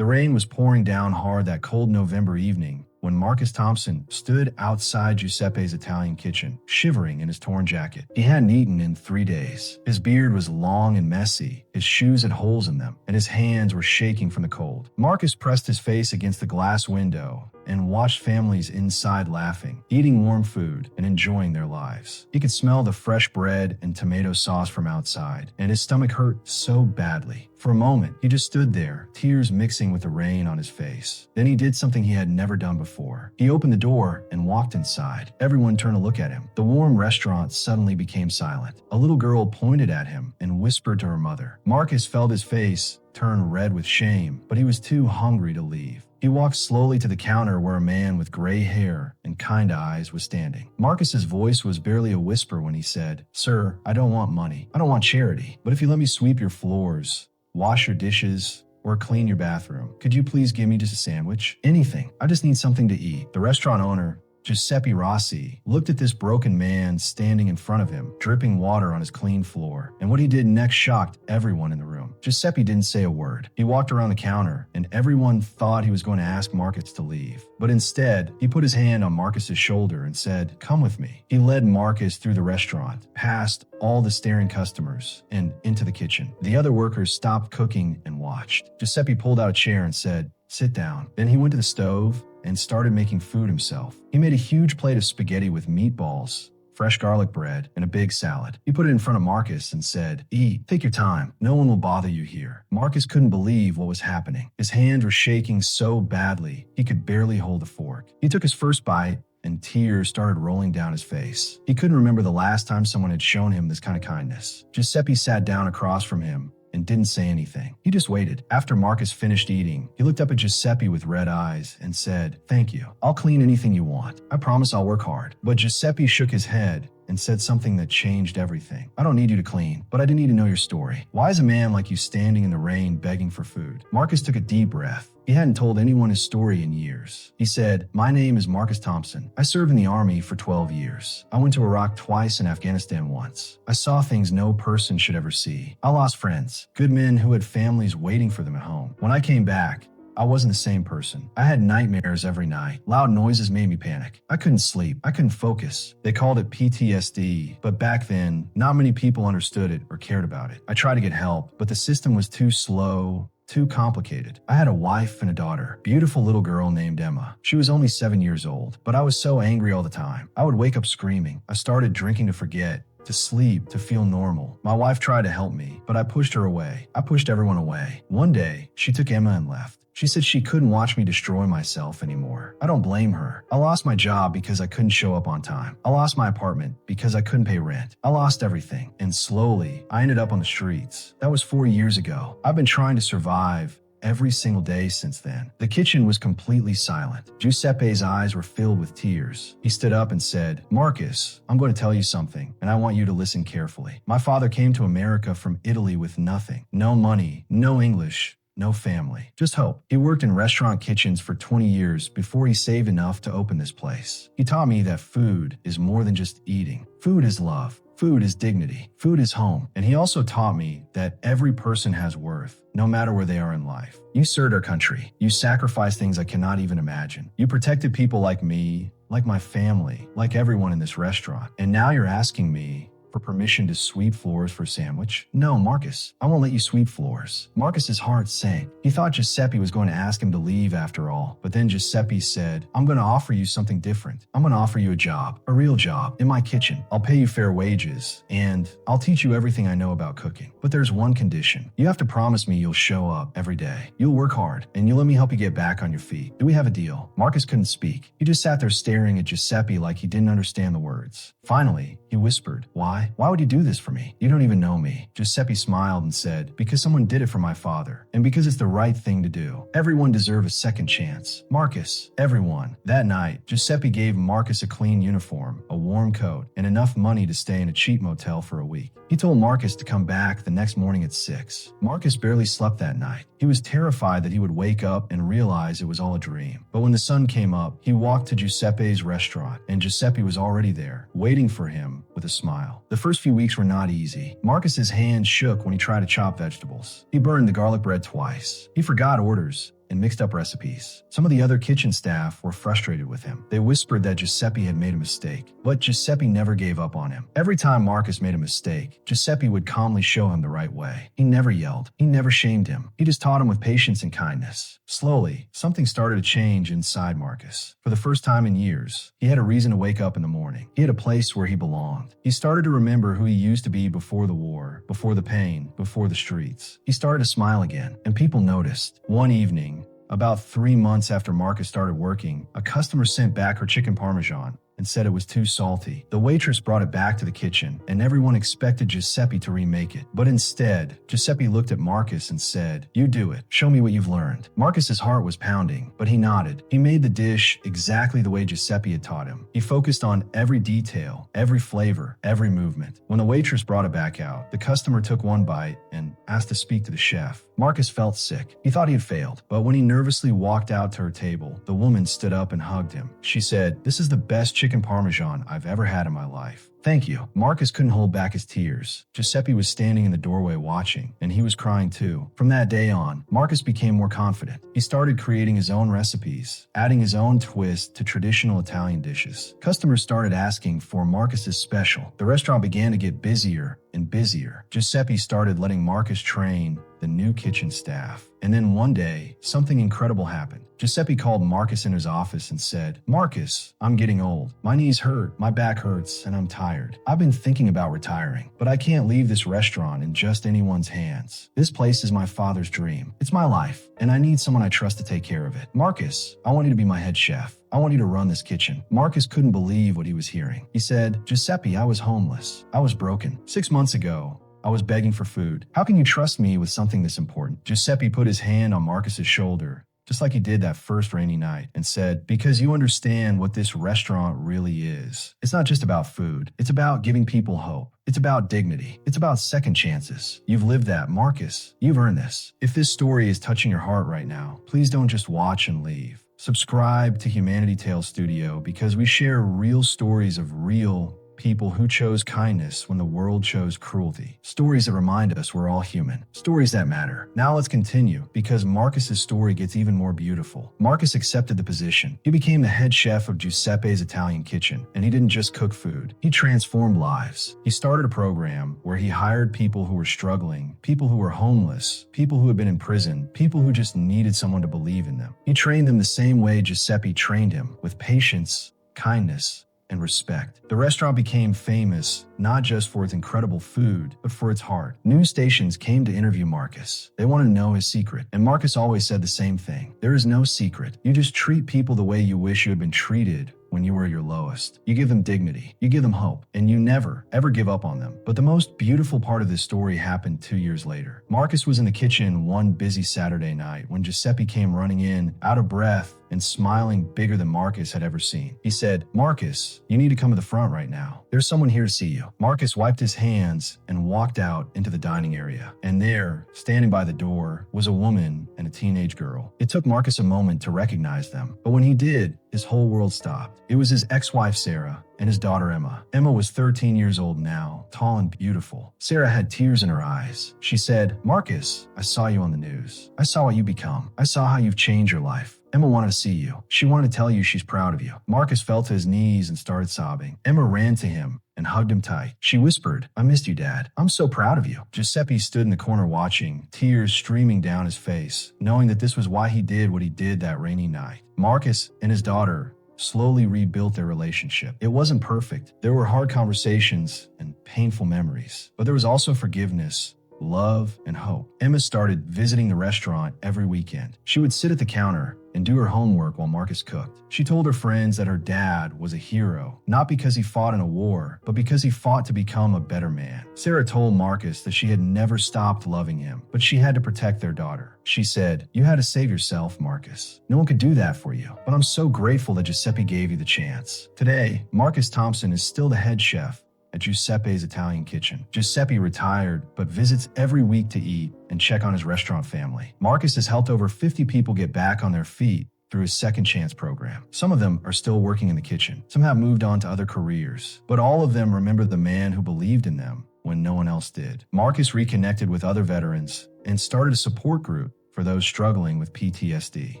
The rain was pouring down hard that cold November evening when Marcus Thompson stood outside Giuseppe's Italian kitchen, shivering in his torn jacket. He hadn't eaten in 3 days. His beard was long and messy, his shoes had holes in them, and his hands were shaking from the cold. Marcus pressed his face against the glass window and watched families inside laughing, eating warm food, and enjoying their lives. He could smell the fresh bread and tomato sauce from outside, and his stomach hurt so badly. For a moment, he just stood there, tears mixing with the rain on his face. Then he did something he had never done before. He opened the door and walked inside. Everyone turned to look at him. The warm restaurant suddenly became silent. A little girl pointed at him and whispered to her mother. Marcus felt his face turn red with shame, but he was too hungry to leave. He walked slowly to the counter where a man with gray hair and kind eyes was standing. Marcus's voice was barely a whisper when he said, "Sir, I don't want money. I don't want charity. But if you let me sweep your floors, wash your dishes, or clean your bathroom, could you please give me just a sandwich? Anything. I just need something to eat." The restaurant owner, Giuseppe Rossi, looked at this broken man standing in front of him, dripping water on his clean floor, and what he did next shocked everyone in the room. Giuseppe didn't say a word. He walked around the counter, and everyone thought he was going to ask Marcus to leave. But instead, he put his hand on Marcus's shoulder and said, "Come with me." He led Marcus through the restaurant, past all the staring customers, and into the kitchen. The other workers stopped cooking and watched. Giuseppe pulled out a chair and said, "Sit down." Then he went to the stove and started making food himself. He made a huge plate of spaghetti with meatballs, fresh garlic bread, and a big salad. He put it in front of Marcus and said, "Eat, take your time. No one will bother you here." Marcus couldn't believe what was happening. His hands were shaking so badly, he could barely hold the fork. He took his first bite, and tears started rolling down his face. He couldn't remember the last time someone had shown him this kind of kindness. Giuseppe sat down across from him and didn't say anything. He just waited. After Marcus finished eating, he looked up at Giuseppe with red eyes and said, "Thank you. I'll clean anything you want. I promise I'll work hard." But Giuseppe shook his head and said something that changed everything. "I don't need you to clean, but I do need to know your story. Why is a man like you standing in the rain begging for food?" Marcus took a deep breath. He hadn't told anyone his story in years. He said, "My name is Marcus Thompson. I served in the army for 12 years. I went to Iraq twice and Afghanistan once. I saw things no person should ever see. I lost friends, good men who had families waiting for them at home. When I came back, I wasn't the same person. I had nightmares every night. Loud noises made me panic. I couldn't sleep. I couldn't focus. They called it PTSD, but back then, not many people understood it or cared about it. I tried to get help, but the system was too slow, too complicated. I had a wife and a daughter, beautiful little girl named Emma. She was only 7 years old, but I was so angry all the time. I would wake up screaming. I started drinking to forget, to sleep, to feel normal. My wife tried to help me, but I pushed her away. I pushed everyone away. One day, she took Emma and left. She said she couldn't watch me destroy myself anymore. I don't blame her. I lost my job because I couldn't show up on time. I lost my apartment because I couldn't pay rent. I lost everything. And slowly, I ended up on the streets. That was 4 years ago. I've been trying to survive every single day since then. The kitchen was completely silent. Giuseppe's eyes were filled with tears. He stood up and said, "Marcus, I'm going to tell you something, and I want you to listen carefully. My father came to America from Italy with nothing. No money, no English, no family, just hope. He worked in restaurant kitchens for 20 years before he saved enough to open this place. He taught me that food is more than just eating. Food is love. Food is dignity. Food is home. And he also taught me that every person has worth, no matter where they are in life. You served our country. You sacrificed things I cannot even imagine. You protected people like me, like my family, like everyone in this restaurant. And now you're asking me for permission to sweep floors for a sandwich? No, Marcus, I won't let you sweep floors." Marcus's heart sank. He thought Giuseppe was going to ask him to leave after all. But then Giuseppe said, "I'm going to offer you something different. I'm going to offer you a job, a real job, in my kitchen. I'll pay you fair wages, and I'll teach you everything I know about cooking. But there's one condition. You have to promise me you'll show up every day. You'll work hard, and you'll let me help you get back on your feet. Do we have a deal?" Marcus couldn't speak. He just sat there staring at Giuseppe like he didn't understand the words. Finally, he whispered, "Why? Why would you do this for me? You don't even know me." Giuseppe smiled and said, "Because someone did it for my father, and because it's the right thing to do. Everyone deserves a second chance. Marcus, everyone." That night, Giuseppe gave Marcus a clean uniform, a warm coat, and enough money to stay in a cheap motel for a week. He told Marcus to come back the next morning at 6. Marcus barely slept that night. He was terrified that he would wake up and realize it was all a dream. But when the sun came up, he walked to Giuseppe's restaurant, and Giuseppe was already there, waiting for him with a smile. The first few weeks were not easy. Marcus's hand shook when he tried to chop vegetables. He burned the garlic bread twice. He forgot orders and mixed up recipes. Some of the other kitchen staff were frustrated with him. They whispered that Giuseppe had made a mistake, but Giuseppe never gave up on him. Every time Marcus made a mistake, Giuseppe would calmly show him the right way. He never yelled. He never shamed him. He just taught him with patience and kindness. Slowly, something started to change inside Marcus. For the first time in years, he had a reason to wake up in the morning. He had a place where he belonged. He started to remember who he used to be before the war, before the pain, before the streets. He started to smile again, and people noticed. One evening, about 3 months after Marcus started working, a customer sent back her chicken parmesan and said it was too salty. The waitress brought it back to the kitchen, and everyone expected Giuseppe to remake it. But instead, Giuseppe looked at Marcus and said, "You do it. Show me what you've learned." Marcus's heart was pounding, but he nodded. He made the dish exactly the way Giuseppe had taught him. He focused on every detail, every flavor, every movement. When the waitress brought it back out, the customer took one bite and asked to speak to the chef. Marcus felt sick. He thought he had failed, but when he nervously walked out to her table, the woman stood up and hugged him. She said, "This is the best chicken parmesan I've ever had in my life. Thank you." Marcus couldn't hold back his tears. Giuseppe was standing in the doorway watching, and he was crying too. From that day on, Marcus became more confident. He started creating his own recipes, adding his own twist to traditional Italian dishes. Customers started asking for Marcus's special. The restaurant began to get busier and busier. Giuseppe started letting Marcus train the new kitchen staff. And then one day, something incredible happened. Giuseppe called Marcus in his office and said, "Marcus, I'm getting old. My knees hurt, my back hurts, and I'm tired. I've been thinking about retiring, but I can't leave this restaurant in just anyone's hands. This place is my father's dream. It's my life, and I need someone I trust to take care of it. Marcus, I want you to be my head chef. I want you to run this kitchen." Marcus couldn't believe what he was hearing. He said, "Giuseppe, I was homeless. I was broken. 6 months ago, I was begging for food. How can you trust me with something this important?" Giuseppe put his hand on Marcus's shoulder, just like he did that first rainy night, and said, "Because you understand what this restaurant really is. It's not just about food. It's about giving people hope. It's about dignity. It's about second chances. You've lived that, Marcus. You've earned this. If this story is touching your heart right now, please don't just watch and leave. Subscribe to Humanity Tales Studio because we share real stories of real people who chose kindness when the world chose cruelty. Stories that remind us we're all human. Stories that matter. Now let's continue because Marcus's story gets even more beautiful. Marcus accepted the position. He became the head chef of Giuseppe's Italian kitchen, and he didn't just cook food. He transformed lives. He started a program where he hired people who were struggling, people who were homeless, people who had been in prison, people who just needed someone to believe in them. He trained them the same way Giuseppe trained him, with patience, kindness, and respect. The restaurant became famous not just for its incredible food, but for its heart. News stations came to interview Marcus. They wanted to know his secret, and Marcus always said the same thing. There is no secret. You just treat people the way you wish you had been treated when you were at your lowest. You give them dignity, you give them hope, and you never, ever give up on them. But the most beautiful part of this story happened 2 years later. Marcus was in the kitchen one busy Saturday night when Giuseppe came running in, out of breath, and smiling bigger than Marcus had ever seen. He said, "Marcus, you need to come to the front right now. There's someone here to see you." Marcus wiped his hands and walked out into the dining area. And there, standing by the door, was a woman and a teenage girl. It took Marcus a moment to recognize them, but when he did, his whole world stopped. It was his ex-wife, Sarah, and his daughter, Emma. Emma was 13 years old now, tall and beautiful. Sarah had tears in her eyes. She said, "Marcus, I saw you on the news. I saw what you become. I saw how you've changed your life. Emma wanted to see you. She wanted to tell you she's proud of you." Marcus fell to his knees and started sobbing. Emma ran to him and hugged him tight. She whispered, "I missed you, Dad. I'm so proud of you." Giuseppe stood in the corner watching, tears streaming down his face, knowing that this was why he did what he did that rainy night. Marcus and his daughter slowly rebuilt their relationship. It wasn't perfect. There were hard conversations and painful memories, but there was also forgiveness, love, and hope. Emma started visiting the restaurant every weekend. She would sit at the counter and do her homework while Marcus cooked. She told her friends that her dad was a hero, not because he fought in a war, but because he fought to become a better man. Sarah told Marcus that she had never stopped loving him, but she had to protect their daughter. She said, "You had to save yourself, Marcus. No one could do that for you, but I'm so grateful that Giuseppe gave you the chance." Today, Marcus Thompson is still the head chef at Giuseppe's Italian kitchen. Giuseppe retired, but visits every week to eat and check on his restaurant family. Marcus has helped over 50 people get back on their feet through his Second Chance program. Some of them are still working in the kitchen. Some have moved on to other careers, but all of them remember the man who believed in them when no one else did. Marcus reconnected with other veterans and started a support group for those struggling with PTSD.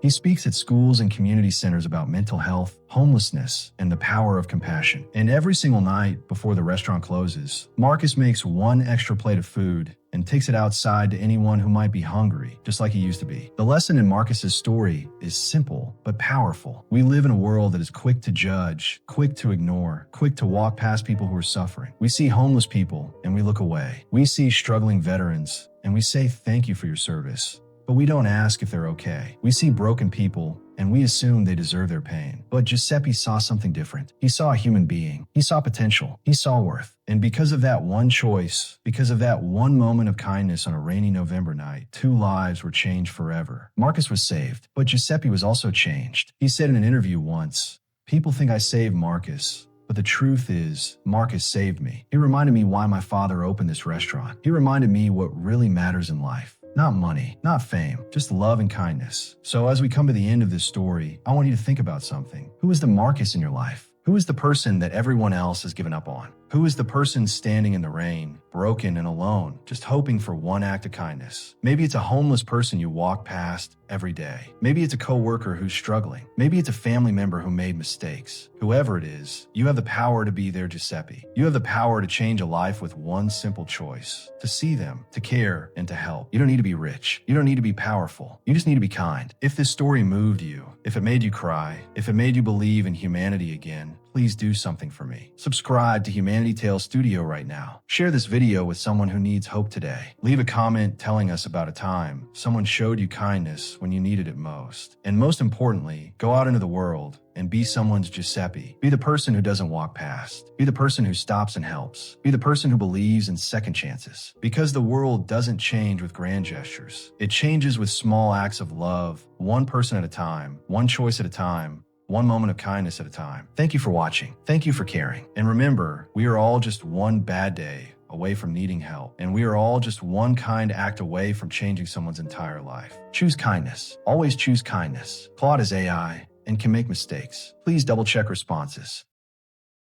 He speaks at schools and community centers about mental health, homelessness, and the power of compassion. And every single night before the restaurant closes, Marcus makes one extra plate of food and takes it outside to anyone who might be hungry, just like he used to be. The lesson in Marcus's story is simple but powerful. We live in a world that is quick to judge, quick to ignore, quick to walk past people who are suffering. We see homeless people and we look away. We see struggling veterans and we say thank you for your service, but we don't ask if they're okay. We see broken people and we assume they deserve their pain. But Giuseppe saw something different. He saw a human being. He saw potential. He saw worth. And because of that one choice, because of that one moment of kindness on a rainy November night, 2 lives were changed forever. Marcus was saved, but Giuseppe was also changed. He said in an interview once, "People think I saved Marcus, but the truth is, Marcus saved me. He reminded me why my father opened this restaurant. He reminded me what really matters in life. Not money, not fame, just love and kindness." So as we come to the end of this story, I want you to think about something. Who is the Marcus in your life? Who is the person that everyone else has given up on? Who is the person standing in the rain, broken and alone, just hoping for one act of kindness? Maybe it's a homeless person you walk past every day. Maybe it's a coworker who's struggling. Maybe it's a family member who made mistakes. Whoever it is, you have the power to be their Giuseppe. You have the power to change a life with one simple choice: to see them, to care, and to help. You don't need to be rich. You don't need to be powerful. You just need to be kind. If this story moved you, if it made you cry, if it made you believe in humanity again, please do something for me. Subscribe to Humanity Tales Studio right now. Share this video with someone who needs hope today. Leave a comment telling us about a time someone showed you kindness when you needed it most. And most importantly, go out into the world and be someone's Giuseppe. Be the person who doesn't walk past. Be the person who stops and helps. Be the person who believes in second chances. Because the world doesn't change with grand gestures. It changes with small acts of love, one person at a time, one choice at a time, one moment of kindness at a time. Thank you for watching. Thank you for caring. And remember, we are all just one bad day away from needing help. And we are all just one kind act away from changing someone's entire life. Choose kindness. Always choose kindness. Claude is AI and can make mistakes. Please double check responses.